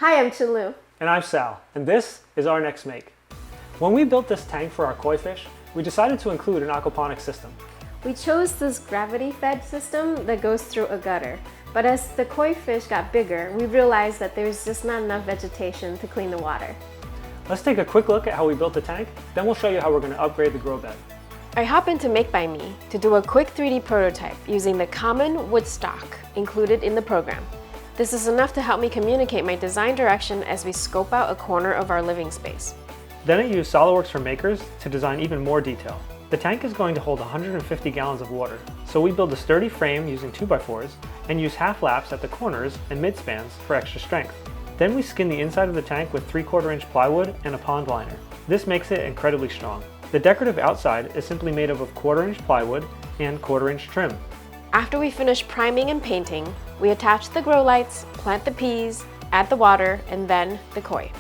Hi, I'm Chinlu. And I'm Sal, and this is our next make. When we built this tank for our koi fish, we decided to include an aquaponics system. We chose this gravity-fed system that goes through a gutter. But as the koi fish got bigger, we realized that there's just not enough vegetation to clean the water. Let's take a quick look at how we built the tank, then we'll show you how we're going to upgrade the grow bed. I hop into Make By Me to do a quick 3D prototype using the common wood stock included in the program. This is enough to help me communicate my design direction as we scope out a corner of our living space. Then I used SOLIDWORKS for makers to design even more detail. The tank is going to hold 150 gallons of water, so we build a sturdy frame using 2x4s and use half laps at the corners and mid spans for extra strength. Then we skin the inside of the tank with 3/4 inch plywood and a pond liner. This makes it incredibly strong. The decorative outside is simply made up of 1/4 inch plywood and 1/4 inch trim. After we finish priming and painting, we attach the grow lights, plant the peas, add the water, and then the koi.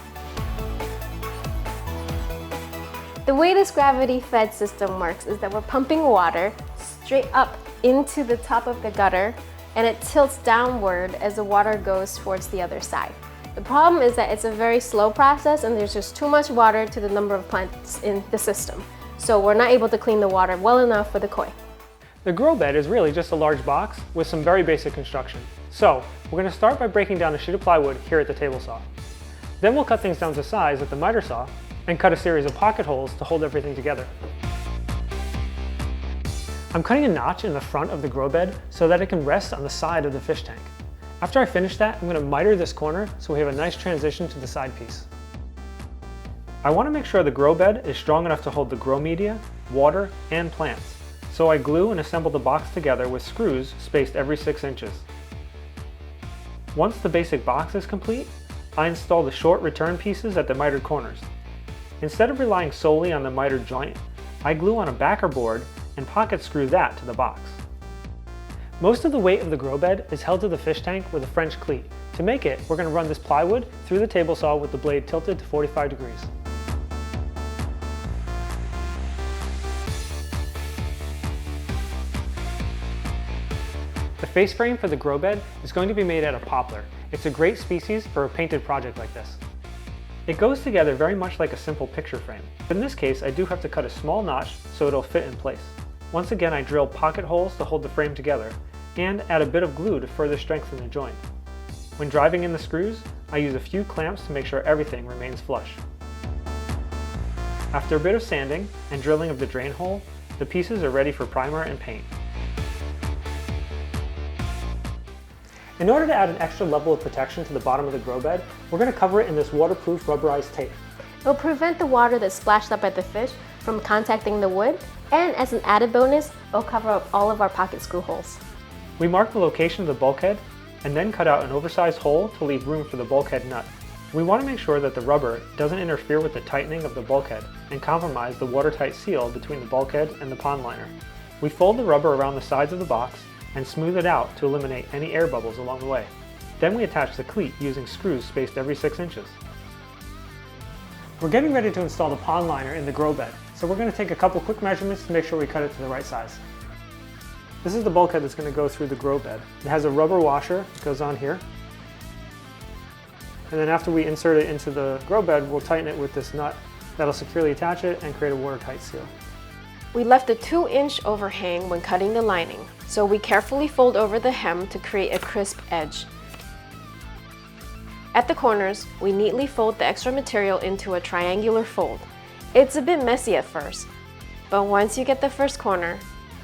The way this gravity-fed system works is that we're pumping water straight up into the top of the gutter, and it tilts downward as the water goes towards the other side. The problem is that it's a very slow process and there's just too much water to the number of plants in the system. So we're not able to clean the water well enough for the koi. The grow bed is really just a large box with some very basic construction. So we're going to start by breaking down a sheet of plywood here at the table saw. Then we'll cut things down to size at the miter saw and cut a series of pocket holes to hold everything together. I'm cutting a notch in the front of the grow bed so that it can rest on the side of the fish tank. After I finish that, I'm going to miter this corner so we have a nice transition to the side piece. I want to make sure the grow bed is strong enough to hold the grow media, water, and plants. So I glue and assemble the box together with screws spaced every 6 inches. Once the basic box is complete, I install the short return pieces at the mitered corners. Instead of relying solely on the mitered joint, I glue on a backer board and pocket screw that to the box. Most of the weight of the grow bed is held to the fish tank with a French cleat. To make it, we're going to run this plywood through the table saw with the blade tilted to 45 degrees. The face frame for the grow bed is going to be made out of poplar. It's a great species for a painted project like this. It goes together very much like a simple picture frame. But in this case, I do have to cut a small notch so it'll fit in place. Once again, I drill pocket holes to hold the frame together and add a bit of glue to further strengthen the joint. When driving in the screws, I use a few clamps to make sure everything remains flush. After a bit of sanding and drilling of the drain hole, the pieces are ready for primer and paint. In order to add an extra level of protection to the bottom of the grow bed, we're going to cover it in this waterproof rubberized tape. It will prevent the water that's splashed up at the fish from contacting the wood, and as an added bonus, it'll cover up all of our pocket screw holes. We mark the location of the bulkhead and then cut out an oversized hole to leave room for the bulkhead nut. We want to make sure that the rubber doesn't interfere with the tightening of the bulkhead and compromise the watertight seal between the bulkhead and the pond liner. We fold the rubber around the sides of the box and smooth it out to eliminate any air bubbles along the way. Then we attach the cleat using screws spaced every 6 inches. We're getting ready to install the pond liner in the grow bed, so we're going to take a couple quick measurements to make sure we cut it to the right size. This is the bulkhead that's going to go through the grow bed. It has a rubber washer that goes on here. And then after we insert it into the grow bed, we'll tighten it with this nut that'll securely attach it and create a watertight seal. We left a 2-inch overhang when cutting the lining, so we carefully fold over the hem to create a crisp edge. At the corners, we neatly fold the extra material into a triangular fold. It's a bit messy at first, but once you get the first corner,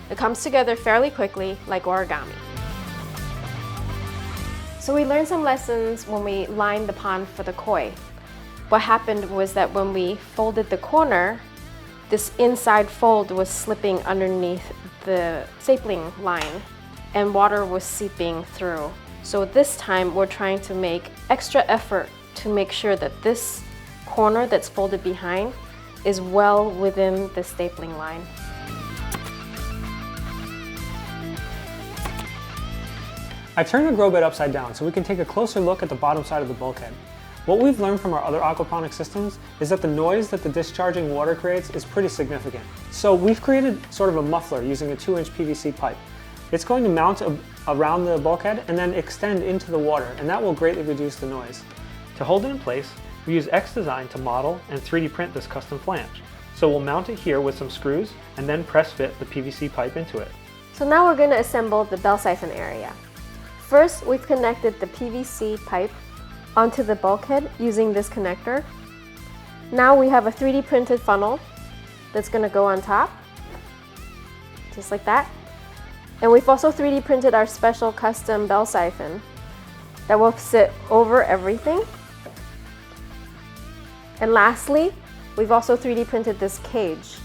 it comes together fairly quickly like origami. So we learned some lessons when we lined the pond for the koi. What happened was that when we folded the corner, this inside fold was slipping underneath the stapling line and water was seeping through. So this time we're trying to make extra effort to make sure that this corner that's folded behind is well within the stapling line. I turned the grow bed upside down so we can take a closer look at the bottom side of the bulkhead. What we've learned from our other aquaponics systems is that the noise that the discharging water creates is pretty significant. So we've created sort of a muffler using a 2-inch PVC pipe. It's going to mount around the bulkhead and then extend into the water, and that will greatly reduce the noise. To hold it in place, we use X-Design to model and 3D print this custom flange. So we'll mount it here with some screws and then press fit the PVC pipe into it. So now we're going to assemble the bell siphon area. First, we've connected the PVC pipe onto the bulkhead using this connector. Now we have a 3D printed funnel that's going to go on top, just like that. And we've also 3D printed our special custom bell siphon that will sit over everything. And lastly, we've also 3D printed this cage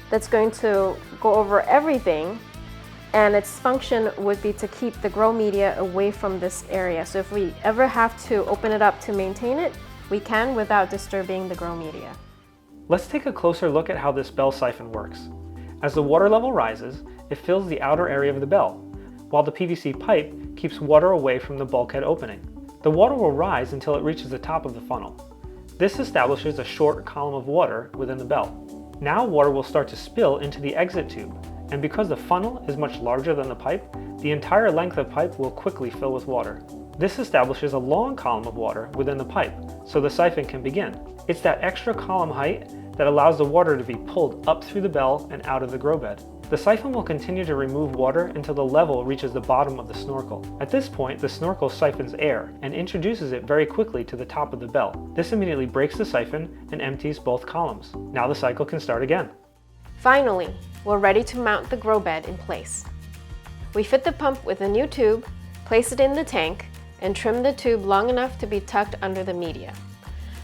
that's going to go over everything, and its function would be to keep the grow media away from this area. So if we ever have to open it up to maintain it, we can without disturbing the grow media. Let's take a closer look at how this bell siphon works. As the water level rises, it fills the outer area of the bell, while the PVC pipe keeps water away from the bulkhead opening. The water will rise until it reaches the top of the funnel. This establishes a short column of water within the bell. Now water will start to spill into the exit tube, and because the funnel is much larger than the pipe, the entire length of pipe will quickly fill with water. This establishes a long column of water within the pipe, so the siphon can begin. It's that extra column height that allows the water to be pulled up through the bell and out of the grow bed. The siphon will continue to remove water until the level reaches the bottom of the snorkel. At this point, the snorkel siphons air and introduces it very quickly to the top of the bell. This immediately breaks the siphon and empties both columns. Now the cycle can start again. Finally, we're ready to mount the grow bed in place. We fit the pump with a new tube, place it in the tank, and trim the tube long enough to be tucked under the media.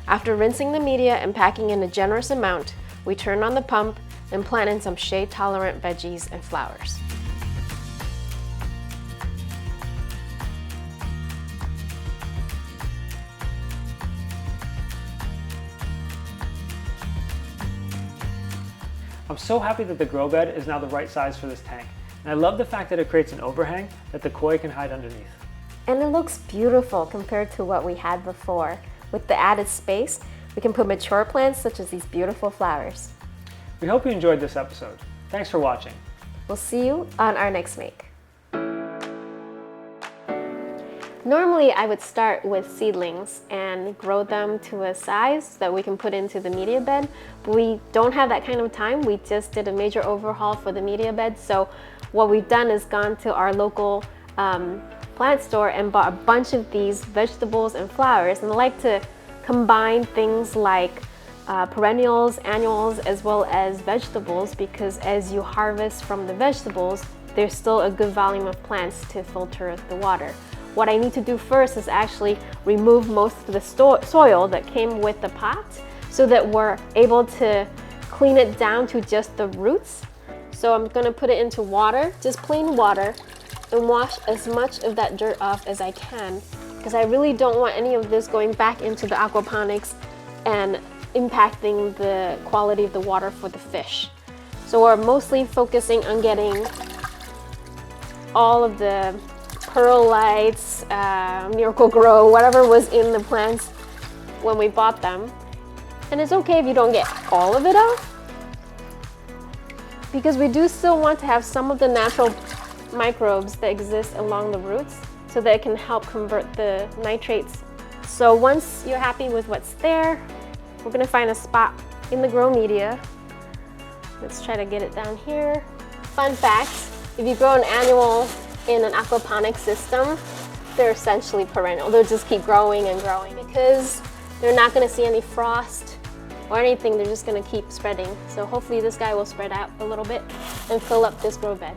After rinsing the media and packing in a generous amount, we turn on the pump and plant in some shade-tolerant veggies and flowers. I'm so happy that the grow bed is now the right size for this tank, and I love the fact that it creates an overhang that the koi can hide underneath. And it looks beautiful compared to what we had before. With the added space, we can put mature plants such as these beautiful flowers. We hope you enjoyed this episode. Thanks for watching. We'll see you on our next make. Normally, I would start with seedlings and grow them to a size that we can put into the media bed. But we don't have that kind of time. We just did a major overhaul for the media bed. So what we've done is gone to our local plant store and bought a bunch of these vegetables and flowers. And I like to combine things like perennials, annuals, as well as vegetables, because as you harvest from the vegetables, there's still a good volume of plants to filter the water. What I need to do first is actually remove most of the soil that came with the pot so that we're able to clean it down to just the roots. So I'm gonna put it into water, just plain water, and wash as much of that dirt off as I can, because I really don't want any of this going back into the aquaponics and impacting the quality of the water for the fish. So we're mostly focusing on getting all of the perlites, Miracle Grow, whatever was in the plants when we bought them. And it's okay if you don't get all of it off, because we do still want to have some of the natural microbes that exist along the roots so that it can help convert the nitrates. So once you're happy with what's there, we're gonna find a spot in the grow media. Let's try to get it down here. Fun fact, if you grow an annual in an aquaponics system, they're essentially perennial. They'll just keep growing and growing because they're not gonna see any frost or anything. They're just gonna keep spreading. So hopefully this guy will spread out a little bit and fill up this grow bed.